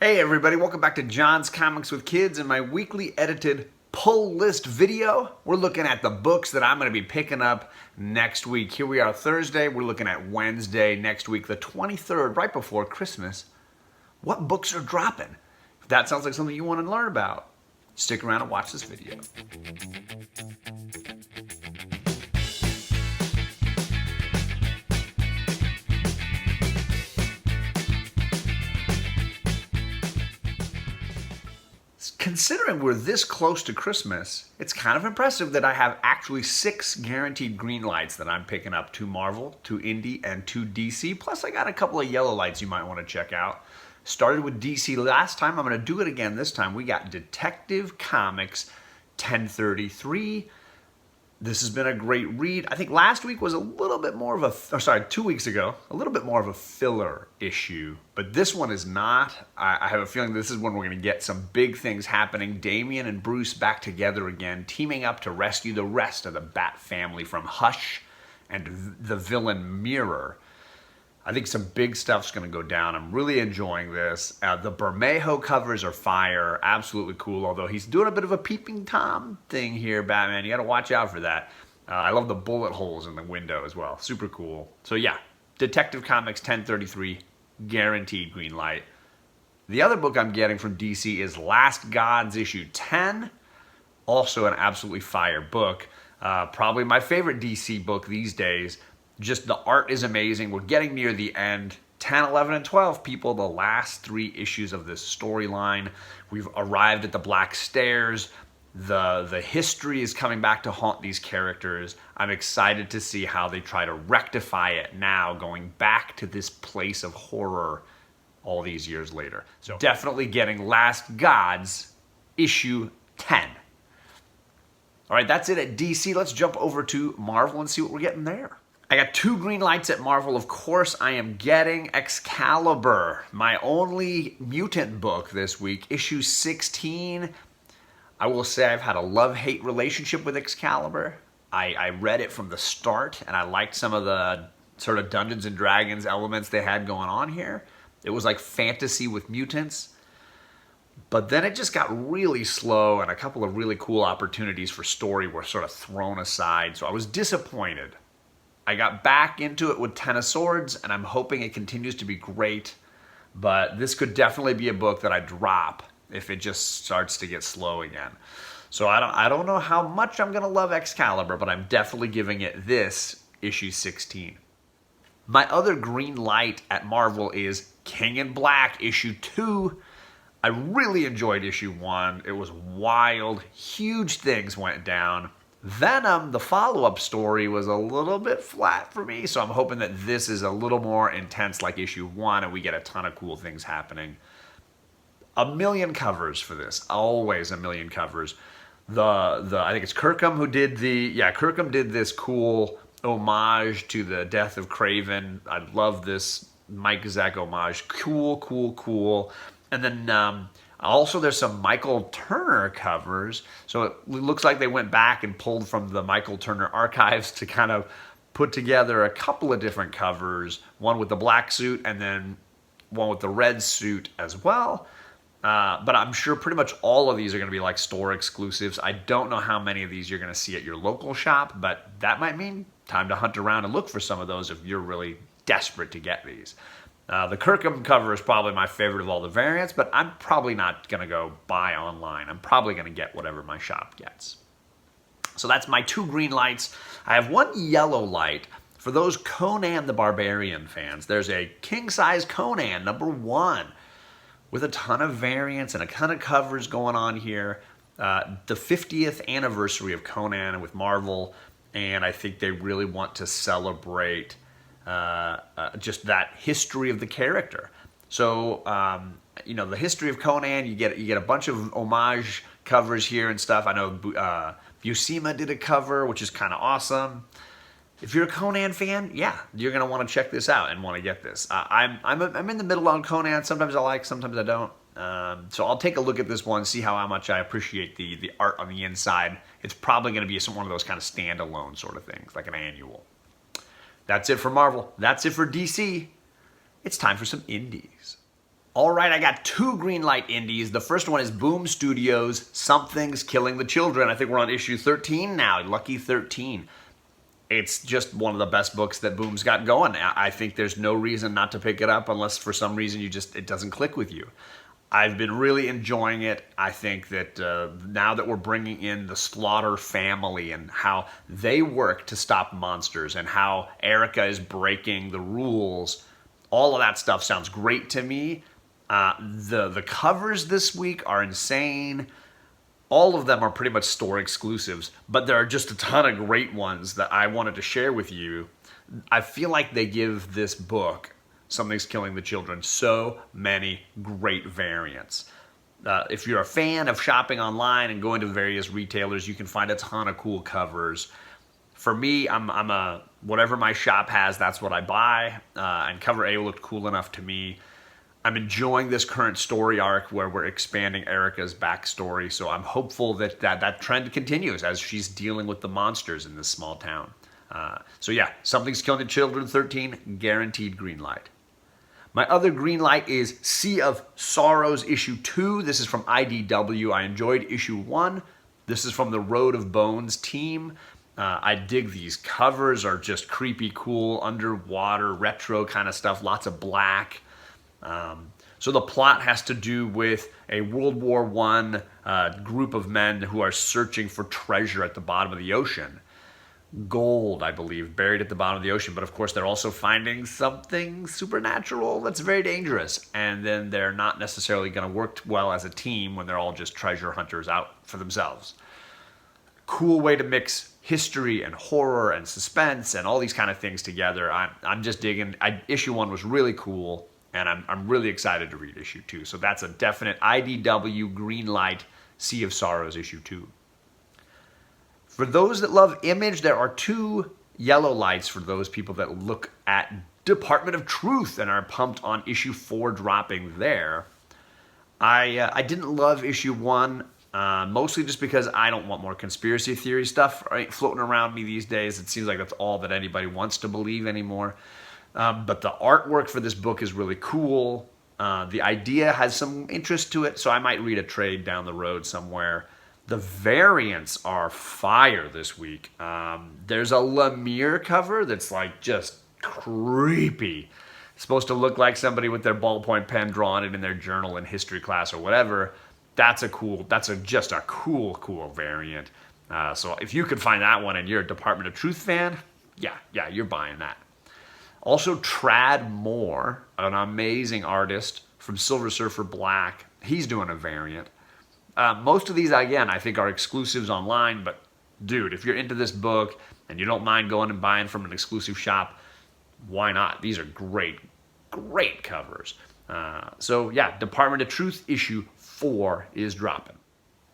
Hey everybody, welcome back to John's Comics with Kids and my weekly edited pull list video. We're looking at the books that I'm going to be picking up next week. Here we are Thursday, we're looking at Wednesday next week, the 23rd, right before Christmas. What books are dropping? If that sounds like something you want to learn about, stick around and watch this video. Considering we're this close to Christmas, it's kind of impressive that I have actually 6 guaranteed green lights that I'm picking up, 2 Marvel, 2 Indie, and 2 DC. Plus I got a couple of yellow lights you might want to check out. Started with DC last time, I'm going to do it again this time. We got Detective Comics 1033. This has been a great read. I think last week was a little bit more of a, 2 weeks ago, a little bit more of a filler issue. But this one is not. I have a feeling this is when we're going to get some big things happening. Damian and Bruce back together again, teaming up to rescue the rest of the Bat family from Hush and the villain Mirror. I think some big stuff's going to go down. I'm really enjoying this. The Bermejo covers are fire. Absolutely cool, although he's doing a bit of a peeping Tom thing here, Batman. You got to watch out for that. I love the bullet holes in the window as well. Super cool. So yeah, Detective Comics 1033, guaranteed green light. The other book I'm getting from DC is Last Gods issue 10. Also an absolutely fire book. Probably my favorite DC book these days. Just the art is amazing. We're getting near the end. 10, 11, and 12, people, the last 3 issues of this storyline. We've arrived at the Black Stairs. The history is coming back to haunt these characters. I'm excited to see how they try to rectify it now, going back to this place of horror all these years later. So definitely getting Last Gods, issue 10. All right, that's it at DC. Let's jump over to Marvel and see what we're getting there. I got 2 green lights at Marvel. Of course, I am getting Excalibur, my only mutant book this week, issue 16. I will say I've had a love-hate relationship with Excalibur. I read it from the start, and I liked some of the sort of Dungeons and Dragons elements they had going on here. It was like fantasy with mutants. But then it just got really slow, and a couple of really cool opportunities for story were sort of thrown aside, so I was disappointed. I got back into it with Ten of Swords, and I'm hoping it continues to be great. But this could definitely be a book that I drop if it just starts to get slow again. So I don't know how much I'm going to love Excalibur, but I'm definitely giving it this issue 16. My other green light at Marvel is King in Black issue 2. I really enjoyed issue 1. It was wild. Huge things went down. Venom, the follow-up story, was a little bit flat for me, so I'm hoping that this is a little more intense like issue 1 and we get a ton of cool things happening. A million covers for this. Always a million covers. I think it's Kirkham who did Kirkham did this cool homage to the death of Kraven. I love this Mike Zeck homage. Cool. And then also, there's some Michael Turner covers. So it looks like they went back and pulled from the Michael Turner archives to kind of put together a couple of different covers. One with the black suit and then one with the red suit as well. But I'm sure pretty much all of these are going to be like store exclusives. I don't know how many of these you're going to see at your local shop, but that might mean time to hunt around and look for some of those if you're really desperate to get these. The Kirkham cover is probably my favorite of all the variants, but I'm probably not going to go buy online. I'm probably going to get whatever my shop gets. So that's my 2 green lights. I have 1 yellow light for those Conan the Barbarian fans. There's a king-size Conan, #1, with a ton of variants and a ton of covers going on here. The 50th anniversary of Conan with Marvel, and I think they really want to celebrate just that history of the character. So, the history of Conan, you get a bunch of homage covers here and stuff. I know Buscema did a cover, which is kind of awesome. If you're a Conan fan, yeah, you're going to want to check this out and want to get this. I'm in the middle on Conan. Sometimes I like, sometimes I don't. So I'll take a look at this one, see how much I appreciate the art on the inside. It's probably going to be one of those kind of standalone sort of things, like an annual. That's it for Marvel. That's it for DC. It's time for some indies. All right, I got 2 Greenlight indies. The first one is Boom Studios' Something's Killing the Children. I think we're on issue 13 now, lucky 13. It's just one of the best books that Boom's got going. I think there's no reason not to pick it up unless for some reason it doesn't click with you. I've been really enjoying it. I think that now that we're bringing in the Slaughter family and how they work to stop monsters and how Erica is breaking the rules, all of that stuff sounds great to me. The covers this week are insane. All of them are pretty much store exclusives, but there are just a ton of great ones that I wanted to share with you. I feel like they give this book, Something's Killing the Children, so many great variants. If you're a fan of shopping online and going to various retailers, you can find a ton of cool covers. For me, whatever my shop has, that's what I buy, and cover A looked cool enough to me. I'm enjoying this current story arc where we're expanding Erica's backstory, so I'm hopeful that trend continues as she's dealing with the monsters in this small town. So yeah, Something's Killing the Children 13, guaranteed green light. My other green light is Sea of Sorrows issue 2. This is from IDW. I enjoyed issue 1. This is from the Road of Bones team. I dig these covers, are just creepy, cool, underwater, retro kind of stuff, lots of black. So the plot has to do with a World War I group of men who are searching for treasure at the bottom of the ocean. Gold, I believe, buried at the bottom of the ocean. But of course, they're also finding something supernatural that's very dangerous. And then they're not necessarily going to work well as a team when they're all just treasure hunters out for themselves. Cool way to mix history and horror and suspense and all these kind of things together. I'm just digging. Issue 1 was really cool. And I'm really excited to read issue 2. So that's a definite IDW green light, Sea of Sorrows issue 2. For those that love Image, there are 2 yellow lights for those people that look at Department of Truth and are pumped on issue 4 dropping there. I didn't love issue 1, mostly just because I don't want more conspiracy theory stuff floating around me these days. It seems like that's all that anybody wants to believe anymore. But the artwork for this book is really cool. The idea has some interest to it, so I might read a trade down the road somewhere. The variants are fire this week. There's a Lemire cover that's like just creepy. It's supposed to look like somebody with their ballpoint pen drawing it in their journal in history class or whatever. That's just a cool variant. So if you could find that one and you're a Department of Truth fan, yeah, you're buying that. Also, Trad Moore, an amazing artist from Silver Surfer Black. He's doing a variant. Most of these, again, I think are exclusives online, but dude, if you're into this book and you don't mind going and buying from an exclusive shop, why not? These are great covers. So yeah, Department of Truth issue 4 is dropping.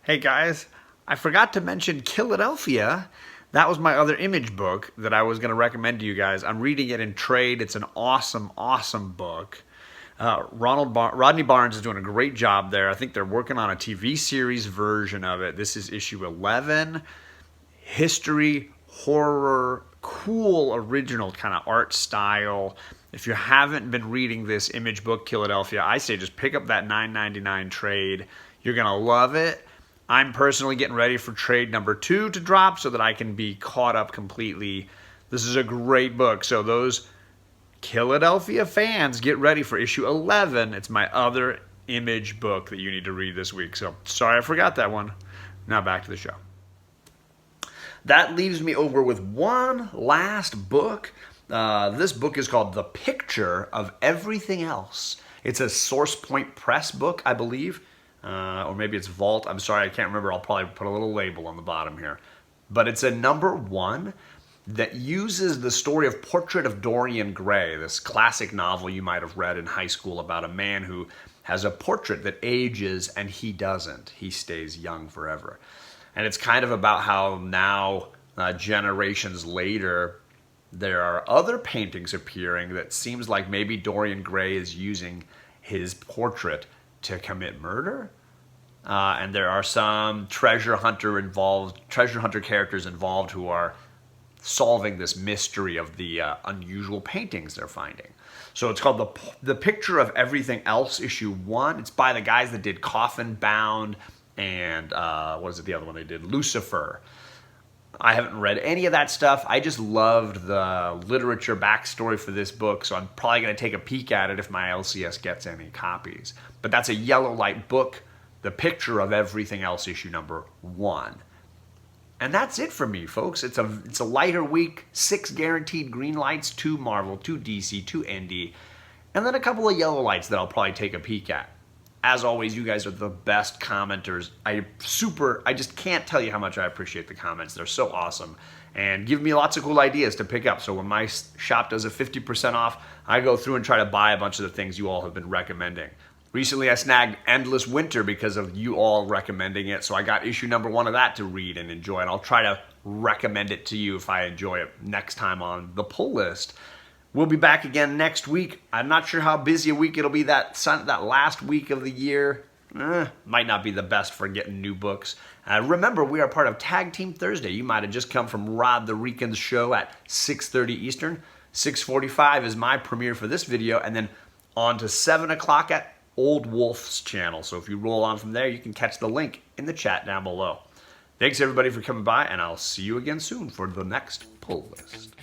Hey guys, I forgot to mention Philadelphia. That was my other Image book that I was going to recommend to you guys. I'm reading it in trade. It's an awesome book. Rodney Barnes is doing a great job there. I think they're working on a TV series version of it. This is issue 11. History, horror, cool original kind of art style. If you haven't been reading this Image book, Philadelphia, I say just pick up that $9.99 trade. You're going to love it. I'm personally getting ready for trade number 2 to drop so that I can be caught up completely. This is a great book. So those Philadelphia fans, get ready for issue 11. It's my other Image book that you need to read this week. So sorry I forgot that one. Now back to the show. That leaves me over with one last book. This book is called The Picture of Everything Else. It's a Source Point Press book, I believe. Or maybe it's Vault. I'm sorry, I can't remember. I'll probably put a little label on the bottom here. But it's a number 1 that uses the story of Portrait of Dorian Gray, this classic novel you might have read in high school about a man who has a portrait that ages and he doesn't. He stays young forever. And it's kind of about how now, generations later, there are other paintings appearing that seems like maybe Dorian Gray is using his portrait to commit murder. And there are some treasure hunter characters involved who are solving this mystery of the unusual paintings they're finding. So it's called the Picture of Everything Else, issue 1. It's by the guys that did Coffin Bound and what is it, the other one they did, Lucifer. I haven't read any of that stuff. I just loved the literature backstory for this book, so I'm probably going to take a peek at it if my LCS gets any copies. But that's a yellow light book, The Picture of Everything Else, issue number 1. And that's it for me, folks. It's a lighter week, 6 guaranteed green lights, 2 Marvel, 2 DC, 2 Indie, and then a couple of yellow lights that I'll probably take a peek at. As always, you guys are the best commenters. I just can't tell you how much I appreciate the comments. They're so awesome and give me lots of cool ideas to pick up. So when my shop does a 50% off, I go through and try to buy a bunch of the things you all have been recommending. Recently, I snagged Endless Winter because of you all recommending it, so I got issue number 1 of that to read and enjoy, and I'll try to recommend it to you if I enjoy it next time on the pull list. We'll be back again next week. I'm not sure how busy a week it'll be that last week of the year. Might not be the best for getting new books. Remember, we are part of Tag Team Thursday. You might have just come from Rod the Rican's show at 6:30 Eastern. 6:45 is my premiere for this video, and then on to 7 o'clock at Old Wolf's channel. So if you roll on from there, you can catch the link in the chat down below. Thanks everybody for coming by, and I'll see you again soon for the next pull list.